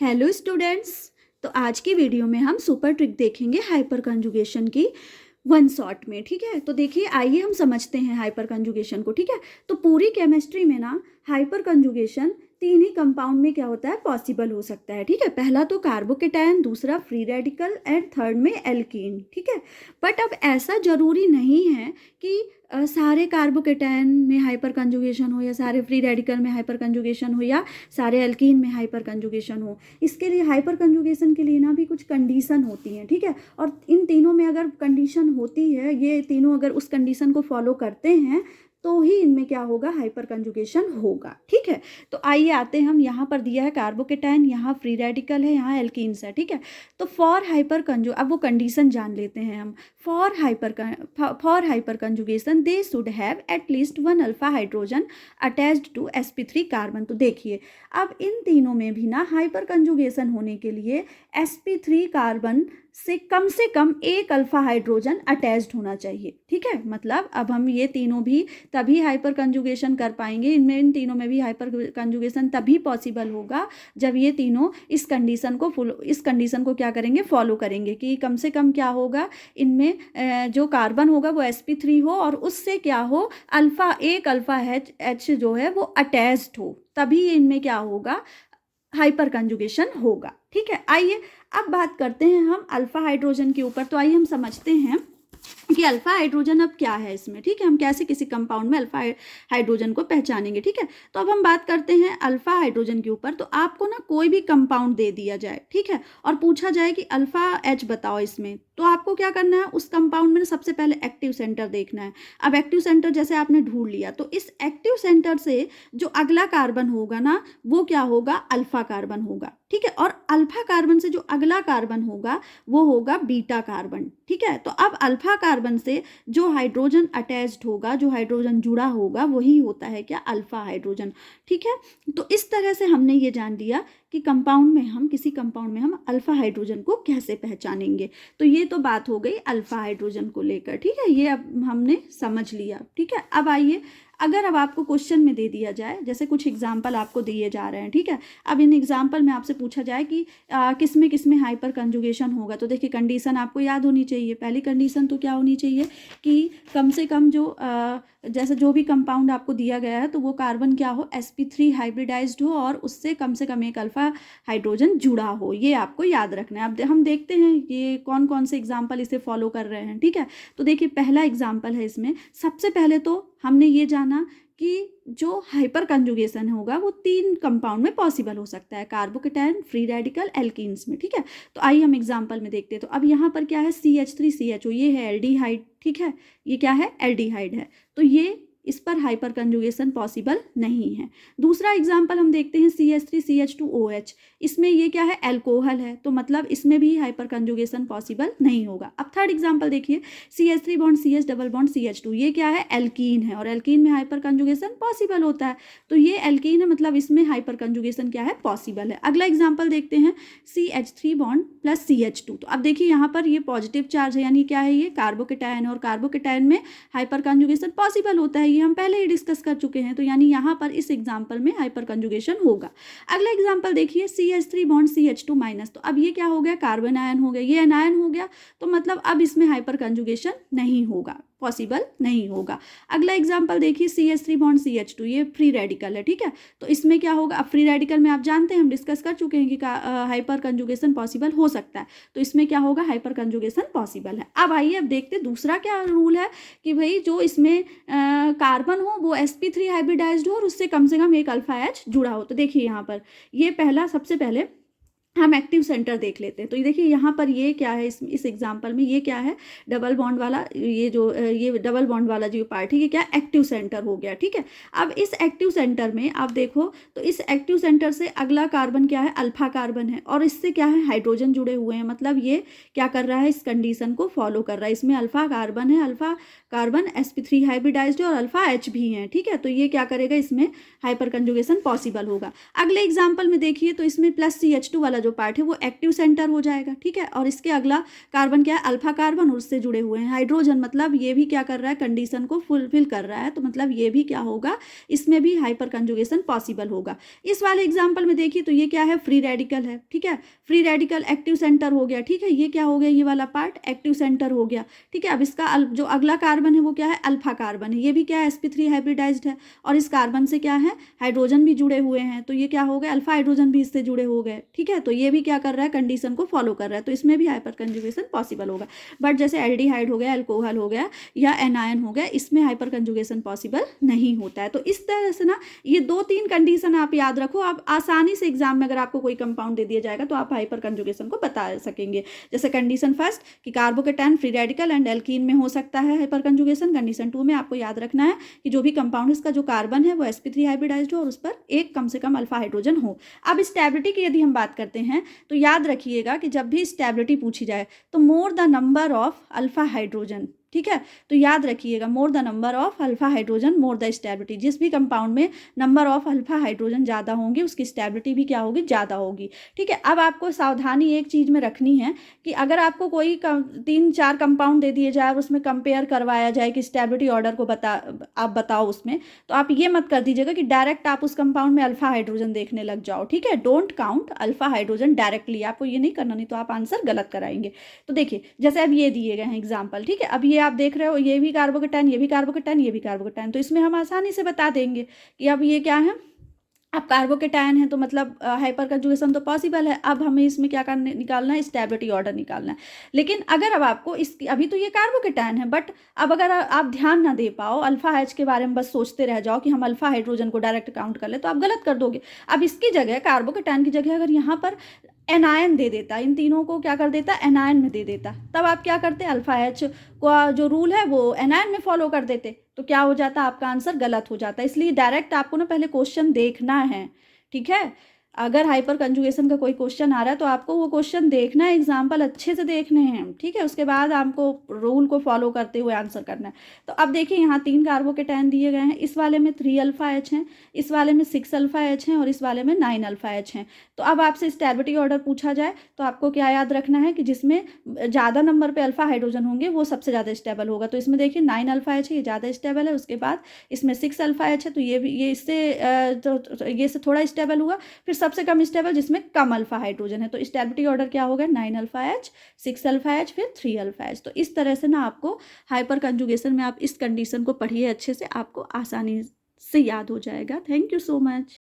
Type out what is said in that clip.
Hello students. तो आज की वीडियो में हम सुपर ट्रिक देखेंगे हाइपर कंजुगेशन की वन शॉट में। ठीक है, तो देखिए आइए हम समझते हैं हाइपर कंजुगेशन को। ठीक है, तो पूरी केमिस्ट्री में ना हाइपर कंजुगेशन तीन ही कंपाउंड में क्या होता है, पॉसिबल हो सकता है। ठीक है, पहला तो कार्बोकेटायन, दूसरा फ्री रेडिकल एंड थर्ड में एल्कीन। ठीक है, बट अब ऐसा जरूरी नहीं है कि सारे कार्बोकेटायन में हाइपर कंजुगेशन हो या सारे फ्री रेडिकल में हाइपर कंजुगेशन हो या सारे एल्कीन में हाइपर कंजुगेशन हो। इसके लिए हाइपर कंजुगेशन के लिए ना भी कुछ कंडीशन होती हैं। ठीक है, और इन तीनों में अगर कंडीशन होती है, ये तीनों अगर उस कंडीशन को फॉलो करते हैं तो ही इनमें क्या होगा, हाइपर कंजुगेशन होगा। ठीक है, तो आइए आते हैं, हम यहाँ पर दिया है कार्बोकेटायन, यहाँ फ्री रेडिकल है, यहाँ एल्कीन्स है। ठीक है, तो फॉर हाइपर कंजु अब वो कंडीशन जान लेते हैं हम। For hyper conjugation they should have at least one alpha hydrogen attached to sp3 carbon. तो देखिए अब इन तीनों में भी ना हाइपर कंजुगेशन होने के लिए sp3 कार्बन से कम एक अल्फा हाइड्रोजन अटैच्ड होना चाहिए। ठीक है, मतलब अब हम ये तीनों भी तभी हाइपर कंजुगेशन कर पाएंगे, इन तीनों में भी हाइपर कंजुगेशन तभी पॉसिबल होगा जब ये तीनों इस कंडीशन को क्या करेंगे, फॉलो करेंगे कि कम से कम क्या होगा, इनमें जो कार्बन होगा वो sp3 हो और उससे क्या हो, एक अल्फा H जो है वो अटैच्ड हो, तभी इनमें क्या होगा, हाइपर कंजुगेशन होगा। ठीक है, आइए अब बात करते हैं हम अल्फा हाइड्रोजन के ऊपर। तो आइए हम समझते हैं कि अल्फा हाइड्रोजन अब क्या है इसमें। ठीक है, हम कैसे किसी कंपाउंड में अल्फा हाइड्रोजन को पहचानेंगे। ठीक है, तो अब हम बात करते हैं अल्फा हाइड्रोजन के ऊपर। तो आपको ना कोई भी कंपाउंड दे दिया जाए, ठीक है, और पूछा जाए कि अल्फा H बताओ इसमें, तो आपको क्या करना है, उस कंपाउंड में सबसे पहले एक्टिव सेंटर देखना है। अब एक्टिव सेंटर जैसे आपने ढूंढ लिया, तो इस एक्टिव सेंटर से जो अगला कार्बन होगा ना, वो क्या होगा, अल्फा कार्बन होगा। ठीक है, और अल्फा कार्बन से जो अगला कार्बन होगा वो होगा बीटा कार्बन। ठीक है, तो अब अल्फा कार्बन से जो हाइड्रोजन अटैच्ड होगा, जो हाइड्रोजन जुड़ा होगा, वही होता है क्या, अल्फा हाइड्रोजन। ठीक है, तो इस तरह से हमने ये जान लिया कि किसी कंपाउंड में हम अल्फा हाइड्रोजन को कैसे पहचानेंगे। तो ये तो बात हो गई अल्फा हाइड्रोजन को लेकर। ठीक है, ये अब हमने समझ लिया। ठीक है, अब आइए, अगर अब आपको क्वेश्चन में दे दिया जाए, जैसे कुछ एग्जाम्पल आपको दिए जा रहे हैं। ठीक है, अब इन एग्जाम्पल में आपसे पूछा जाए कि किस में हाइपर कंजुगेशन होगा, तो देखिए कंडीशन आपको याद होनी चाहिए। पहली कंडीशन तो क्या होनी चाहिए कि कम से कम जो जैसे जो भी कंपाउंड आपको दिया गया है तो वो कार्बन क्या हो, sp3 हाइब्रिडाइज्ड हो और उससे कम से कम एक अल्फा हाइड्रोजन जुड़ा हो। ये आपको याद रखना है। अब हम देखते हैं ये कौन कौन से एग्जाम्पल इसे फॉलो कर रहे हैं। ठीक है, तो देखिए पहला एग्जाम्पल है इसमें। सबसे पहले तो हमने ये जाना कि जो हाइपर कंजुगेशन होगा वो तीन कंपाउंड में पॉसिबल हो सकता है, कार्बोकेटायन, फ्री रेडिकल, एल्कीन्स में। ठीक है, तो आइए हम एग्जांपल में देखते हैं। तो अब यहाँ पर क्या है, CH3CHO, ये है एल्डिहाइड। ठीक है, ये क्या है, एल्डिहाइड है, तो ये इस पर हाइपर कंजुगेशन पॉसिबल नहीं है। दूसरा एग्जाम्पल हम देखते हैं CH3CH2OH, इसमें ये क्या है, एल्कोहल है, तो मतलब इसमें भी हाइपर कंजुगेशन पॉसिबल नहीं होगा। अब थर्ड एग्जाम्पल देखिए, CH3 bond CH double bond CH2, ये क्या है, एल्कीन है, और एल्कीन में हाइपर कंजुगेशन पॉसिबल होता है, तो ये एल्कीन है, मतलब इसमें हाइपर कंजुगेशन क्या है, पॉसिबल है। अगला एग्जाम्पल देखते हैं CH3 बॉन्ड प्लस CH2। तो अब देखिए यहाँ पर ये पॉजिटिव चार्ज है, यानी क्या है, ये कार्बोकेटायन, और कार्बोकेटायन में हाइपर कंजुगेशन पॉसिबल होता है, ये हम पहले ही डिस्कस कर चुके हैं, तो यानी यहाँ पर इस एग्जाम्पल में हाइपर कंजुगेशन होगा। अगला एग्जाम्पल देखिए CH3 बॉन्ड CH2 माइनस, तो अब ये क्या हो गया, कार्बन आयन हो गया, ये एनायन हो गया, तो मतलब अब इसमें हाइपर कंजुगेशन नहीं होगा, पॉसिबल नहीं होगा। अगला एग्जाम्पल देखिए CH3 बॉन्ड CH2, ये फ्री रेडिकल है। ठीक है, तो इसमें क्या होगा, अब फ्री रेडिकल में आप जानते हैं, हम डिस्कस कर चुके हैं कि हाइपर कंजुगेशन पॉसिबल हो सकता है, तो इसमें क्या होगा, हाइपर कंजुगेशन पॉसिबल है। अब आइए अब देखते दूसरा क्या रूल है कि भाई जो इसमें कार्बन हो वो sp3 हाइब्रिडाइज्ड हो और उससे कम एक अल्फा H जुड़ा हो। तो देखिए यहाँ पर ये पहला, सबसे पहले हम एक्टिव सेंटर देख लेते हैं। तो ये देखिए यहाँ पर ये क्या है, इस एग्जांपल में ये क्या है, डबल बॉन्ड वाला, ये डबल बॉन्ड वाला जो पार्ट है, ये क्या, एक्टिव सेंटर हो गया। ठीक है, अब इस एक्टिव सेंटर में आप देखो तो इस एक्टिव सेंटर से अगला कार्बन क्या है, अल्फा कार्बन है, और इससे क्या है, हाइड्रोजन जुड़े हुए हैं, मतलब ये क्या कर रहा है, इस कंडीशन को फॉलो कर रहा है। इसमें अल्फा कार्बन है, अल्फा कार्बन sp3 हाइब्रिडाइज्ड और अल्फा H भी है। ठीक है, तो ये क्या करेगा, इसमें हाइपर कंजुगेशन पॉसिबल होगा। अगले एग्जाम्पल में देखिए तो इसमें प्लस CH2 वाला वाला जो पार्ट है वो एक्टिव सेंटर हो जाएगा, ठीक है। और इसके अगला कार्बन क्या है, अल्फा कार्बन, और उससे जुड़े हुए हैं हाइड्रोजन, मतलब ये भी क्या कर रहा है, कंडीशन को फुलफिल कर रहा है, तो मतलब ये भी क्या होगा, इसमें भी हाइपर कंजुगेशन पॉसिबल होगा। इस वाले एग्जाम्पल में देखिए तो ये क्या है, फ्री रेडिकल है, ठीक है। फ्री रेडिकल एक्टिव सेंटर हो गया, ठीक है। ये क्या हो गया, ये वाला पार्ट एक्टिव सेंटर हो गया, ठीक है। अब इसका जो अगला कार्बन है वो क्या है, अल्फा कार्बन है, ये भी क्या है, sp3 हाइब्रिडाइज्ड है, और इस कार्बन से क्या है, हाइड्रोजन भी जुड़े हुए हैं, तो ये क्या हो गया, अल्फा हाइड्रोजन भी इससे जुड़े हो गए, ठीक है। तो ये भी क्या कर रहा है, कंडीशन को फॉलो कर रहा है, तो इसमें भी हाइपर कंजुगेशन पॉसिबल होगा। बट जैसे एल्डिहाइड हो गया, अल्कोहल हो गया या एनायन हो गया, इसमें हाइपर कंजुगेशन पॉसिबल नहीं होता है। तो इस तरह से ना ये 2-3 कंडीशन आप याद रखो, आप आसानी से एग्जाम में अगर आपको कोई कंपाउंड दे दिया जाएगा तो आप हाइपर कंजुगेशन को बता सकेंगे। जैसे कंडीशन फर्स्ट कि carbocation free radical and alkene में हो सकता है हाइपर कंजुगेशन। कंडीशन 2 में आपको याद रखना है कि जो भी कंपाउंड इसका जो कार्बन है वो sp3 हाइब्रिडाइज्ड हो और उस पर एक कम से कम अल्फा हाइड्रोजन हो। अब स्टेबिलिटी की यदि हम बात करते हैं तो याद रखिएगा कि जब भी स्टेबिलिटी पूछी जाए तो more the number of alpha hydrogen, ठीक है। तो याद रखिएगा more the number of alpha hydrogen more the stability, जिस भी कंपाउंड में नंबर ऑफ अल्फा हाइड्रोजन ज़्यादा होंगे उसकी स्टेबिलिटी भी क्या होगी, ज़्यादा होगी, ठीक है। अब आपको सावधानी एक चीज़ में रखनी है कि अगर आपको कोई 3-4 कंपाउंड दे दिए जाए और उसमें कंपेयर करवाया जाए कि स्टेबिलिटी ऑर्डर को आप बताओ उसमें, तो आप ये मत कर दीजिएगा कि डायरेक्ट आप उस कंपाउंड में अल्फा हाइड्रोजन देखने लग जाओ, ठीक है। Don't count alpha hydrogen directly, आपको ये नहीं करना, नहीं तो आप आंसर गलत कराएंगे। तो देखिए जैसे अब ये दिए गए हैं एग्जाम्पल, ठीक है। अब ये आप देख रहे हो ये भी कार्बोकेटायन, ये भी कार्बोकेटायन, ये भी कार्बोकेटायन, तो इसमें हम आसानी से बता देंगे कि अब ये क्या है, अब कार्बोकेटायन है तो मतलब हाइपर कंजुगेशन तो पॉसिबल है। अब हमें इसमें क्या करने निकालना है, स्टेबिलिटी ऑर्डर निकालना है। लेकिन अगर अब आपको इसकी अभी तो ये कार्बोकेटायन है, बट अब अगर आप ध्यान ना दे पाओ, अल्फा एच के बारे में बस सोचते रह जाओ कि हम अल्फा हाइड्रोजन को डायरेक्ट काउंट कर ले, तो आप गलत कर दोगे। अब इसकी जगह कार्बोकेटायन की जगह अगर यहाँ पर एनायन दे देता, इन तीनों को क्या कर देता, एनायन में दे देता, तब आप क्या करते, अल्फा एच का जो रूल है वो एनायन में फॉलो कर देते, तो क्या हो जाता, आपका आंसर गलत हो जाता है। इसलिए डायरेक्ट आपको ना पहले क्वेश्चन देखना है, ठीक है। अगर हाइपर कंजुगेशन का कोई क्वेश्चन आ रहा है तो आपको वो क्वेश्चन देखना है, एग्जाम्पल अच्छे से देखने हैं, ठीक है। उसके बाद आपको रूल को फॉलो करते हुए आंसर करना है। तो अब देखिए यहाँ 3 कार्बोकेटायन दिए गए हैं, इस वाले में 3 अल्फा एच हैं, इस वाले में 6 अल्फा एच हैं और इस वाले में 9 अल्फा एच हैं। तो अब आपसे स्टेबिलिटी ऑर्डर पूछा जाए तो आपको क्या याद रखना है कि जिसमें ज़्यादा नंबर पर अल्फा हाइड्रोजन होंगे वो सबसे ज़्यादा स्टेबल होगा। तो इसमें देखिए 9 अल्फा एच है, ये ज़्यादा स्टेबल है। उसके बाद इसमें 6 अल्फा एच है, तो ये भी ये इससे ये से थोड़ा स्टेबल हुआ। फिर सबसे कम स्टेबल जिसमें कम अल्फा हाइड्रोजन है, तो स्टेबिलिटी ऑर्डर क्या होगा, 9 अल्फा एच, 6 अल्फा एच, फिर 3 अल्फा एच। तो इस तरह से ना आपको हाइपर कंजुगेशन में आप इस कंडीशन को पढ़िए अच्छे से, आपको आसानी से याद हो जाएगा। Thank you so much.